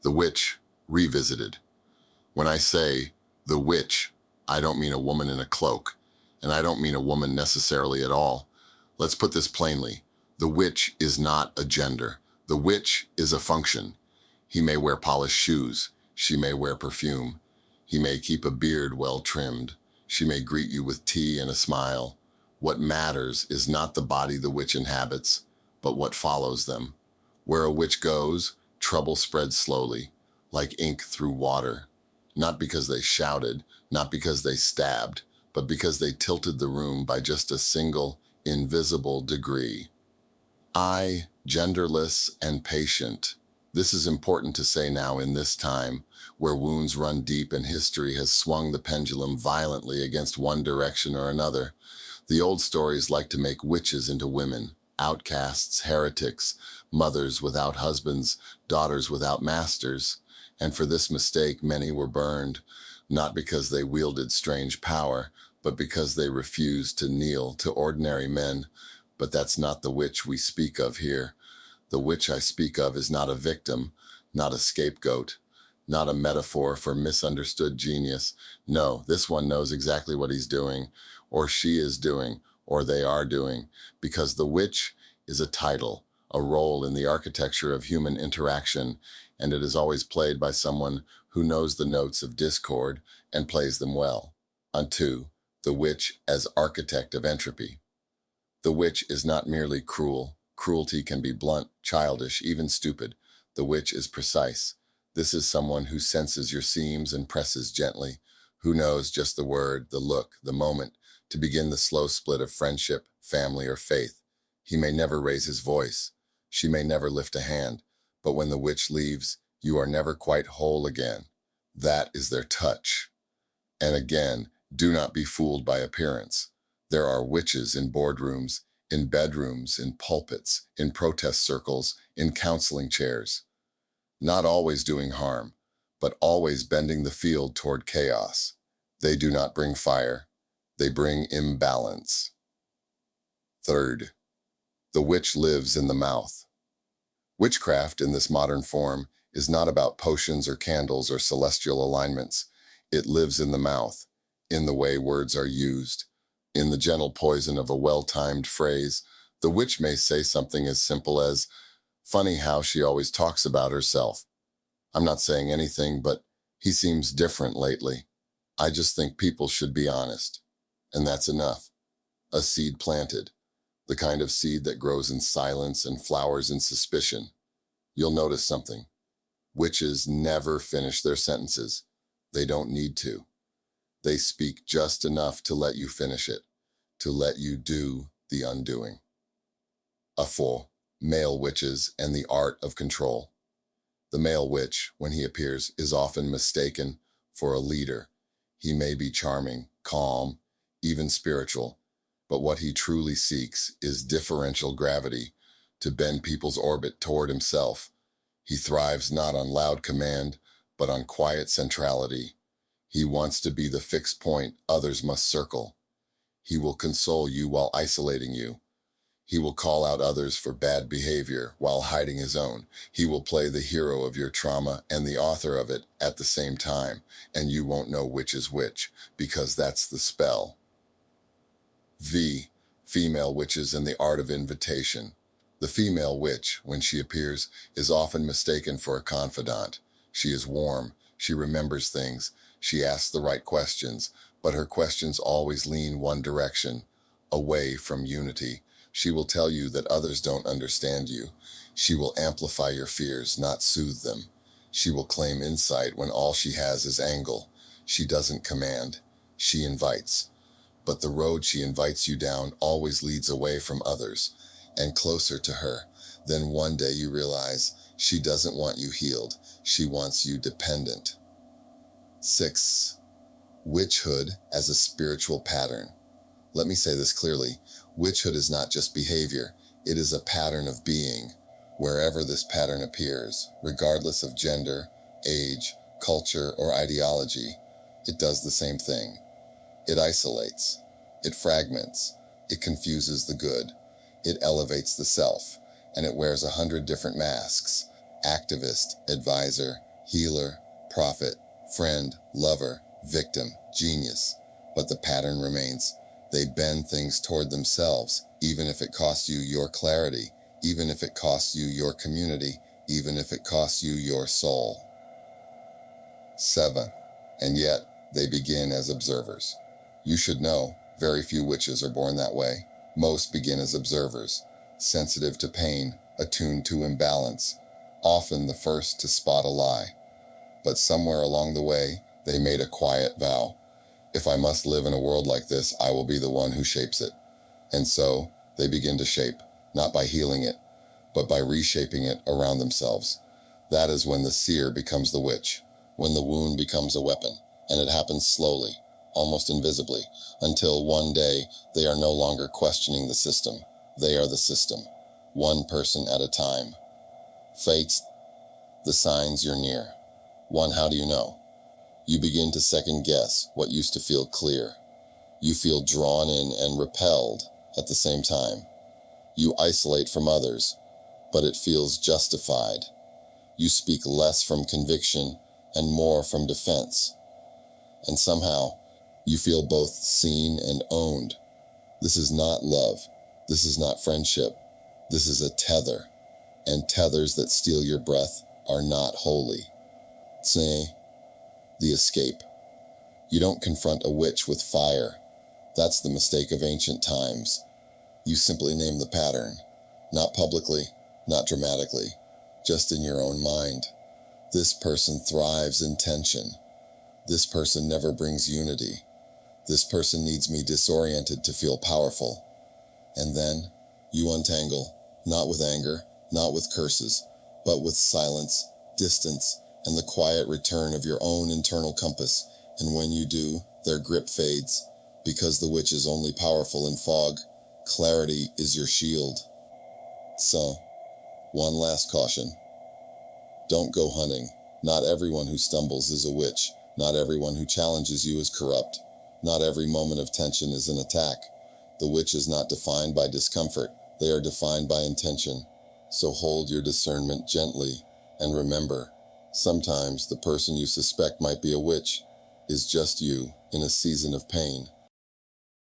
The Witch Revisited. When I say the witch, I don't mean a woman in a cloak, and I don't mean a woman necessarily at all. Let's put this plainly. The witch is not a gender. The witch is a function. He may wear polished shoes. She may wear perfume. He may keep a beard well trimmed. She may greet you with tea and a smile. What matters is not the body the witch inhabits, but what follows them. Where a witch goes, trouble spreads slowly, like ink through water. Not because they shouted, not because they stabbed, but because they tilted the room by just a single, invisible degree. I, genderless and patient. This is important to say now in this time, where wounds run deep and history has swung the pendulum violently against one direction or another. The old stories like to make witches into women, outcasts, heretics, mothers without husbands, daughters without masters. And for this mistake, many were burned, not because they wielded strange power, but because they refused to kneel to ordinary men. But that's not the witch we speak of here. The witch I speak of is not a victim, not a scapegoat, not a metaphor for misunderstood genius. No, this one knows exactly what he's doing, or she is doing, or they are doing, because the witch is a title, a role in the architecture of human interaction, and it is always played by someone who knows the notes of discord and plays them well. Unto the witch as architect of entropy. The witch is not merely cruel. Cruelty can be blunt, childish, even stupid. The witch is precise. This is someone who senses your seams and presses gently, who knows just the word, the look, the moment to begin the slow split of friendship, family, or faith. He may never raise his voice. She may never lift a hand. But when the witch leaves, you are never quite whole again. That is their touch. And again, do not be fooled by appearance. There are witches in boardrooms, in bedrooms, in pulpits, in protest circles, in counseling chairs. Not always doing harm, but always bending the field toward chaos. They do not bring fire. They bring imbalance. Third, the witch lives in the mouth. Witchcraft in this modern form is not about potions or candles or celestial alignments. It lives in the mouth, in the way words are used, in the gentle poison of a well-timed phrase. The witch may say something as simple as, "Funny how she always talks about herself. I'm not saying anything, but he seems different lately. I just think people should be honest." And that's enough. A seed planted. The kind of seed that grows in silence and flowers in suspicion. You'll notice something. Witches never finish their sentences. They don't need to. They speak just enough to let you finish it, to let you do the undoing. 4. Male witches and the art of control. The male witch, when he appears, is often mistaken for a leader. He may be charming, calm, even spiritual, but what he truly seeks is differential gravity, to bend people's orbit toward himself. He thrives not on loud command, but on quiet centrality. He wants to be the fixed point others must circle. He will console you while isolating you. He will call out others for bad behavior while hiding his own. He will play the hero of your trauma and the author of it at the same time, and you won't know which is which, because that's the spell. Female witches and the art of invitation. The female witch, when she appears, is often mistaken for a confidant. She is warm, she remembers things, she asks the right questions, but her questions always lean one direction, away from unity. She will tell you that others don't understand you. She will amplify your fears, not soothe them. She will claim insight when all she has is angle. She doesn't command, she invites. But the road she invites you down always leads away from others and closer to her. Then one day you realize she doesn't want you healed. She wants you dependent. 6. Witchhood as a spiritual pattern. Let me say this clearly. Witchhood is not just behavior. It is a pattern of being. Wherever this pattern appears, regardless of gender, age, culture, or ideology, it does the same thing. It isolates, it fragments, it confuses the good, it elevates the self, and it wears 100 different masks: activist, advisor, Healer, prophet, friend, lover, victim, genius. But the pattern remains. They bend things toward themselves, even if it costs you your clarity, even if it costs you your community, even if it costs you your soul. 7. And yet, they begin as observers. You should know, very few witches are born that way. Most begin as observers, sensitive to pain, attuned to imbalance, often the first to spot a lie. But somewhere along the way, they made a quiet vow. If I must live in a world like this, I will be the one who shapes it. And so, they begin to shape, not by healing it, but by reshaping it around themselves. That is when the seer becomes the witch, when the wound becomes a weapon, and it happens slowly, almost invisibly, until one day they are no longer questioning the system. They are the system, one person at a time. Fates, the signs you're near. 1. How do you know? You begin to second guess what used to feel clear. You feel drawn in and repelled at the same time. You isolate from others, but it feels justified. You speak less from conviction and more from defense. And somehow, you feel both seen and owned. This is not love. This is not friendship. This is a tether. And tethers that steal your breath are not holy. Say, the escape. You don't confront a witch with fire. That's the mistake of ancient times. You simply name the pattern. Not publicly, not dramatically, just in your own mind. This person thrives in tension. This person never brings unity. This person needs me disoriented to feel powerful. And then, you untangle, not with anger, not with curses, but with silence, distance, and the quiet return of your own internal compass. And when you do, their grip fades, because the witch is only powerful in fog. Clarity is your shield. So, one last caution. Don't go hunting. Not everyone who stumbles is a witch. Not everyone who challenges you is corrupt. Not every moment of tension is an attack. The witch is not defined by discomfort. They are defined by intention. So hold your discernment gently, and remember, sometimes the person you suspect might be a witch is just you in a season of pain.